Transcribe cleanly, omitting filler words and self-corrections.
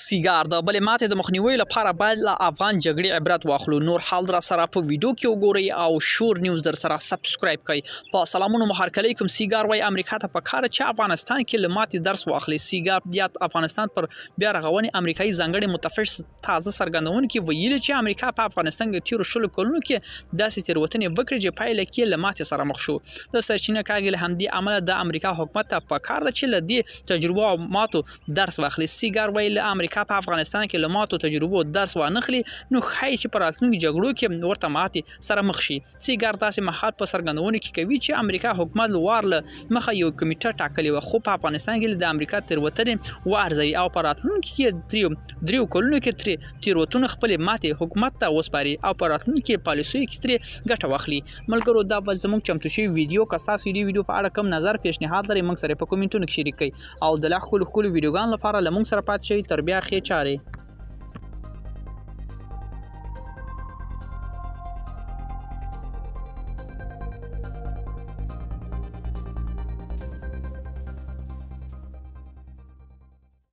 سیګار د بلې ماتې د مخنیوي لپاره باید له افغان جګړې عبرت واخلو. نور حال را سره په ویډیو کې وګورئ او شور نیوز در سره سبسکرایب کړئ. په سلامونو محرکلی کوم سیګار وای امریکا ته پکاره چې افغانستان کې له ماتې درس واخلي. سیګار یا افغانستان پر بیا رغونې امریکایي ځانګړي متفق تازه څرګندونکي ویلي چې امریکا په افغانستان کې تیر شلو کلونو کې داسې تیروتنې وکړې چې پایله کې له ماتې سره مخ شو. د سرچینه کاږي له همدې امله د امریکا حکومت ته پکار ده چې له دې تجربه او ماتو درس واخلي. سیګار وای له امریکا په افغانستان کې له ماتو تجربو درس وانخلي نو ښایي چې په راتلونکي جګړو کې ورته ماتې سره مخ شي. سیګار داسې مهال په څرګندونه کې کوي چې امریکا حکومت لوار له مخه یو کمیټه ټاکلی و خو په افغانستان کې د امریکا تیروتنې وارزوي او په راتلونکي کې دریو کلونو کې تیروتنه خپل ماتې حکومت ته وسپاري او په راتلونکي پالیسیو کې ترې ګټه واخلي. ملګرو دا زموږ چمتو شوی ویډیو که تاسو دې ویډیو په اړه کوم نظر پیشنهاد لرئ موږ سره په کومنټونو کې شریک کړئ او د لا ښکلو ویډیوګانو لپاره له موږ سره پاتې شئ. تر بیا ښې چارې.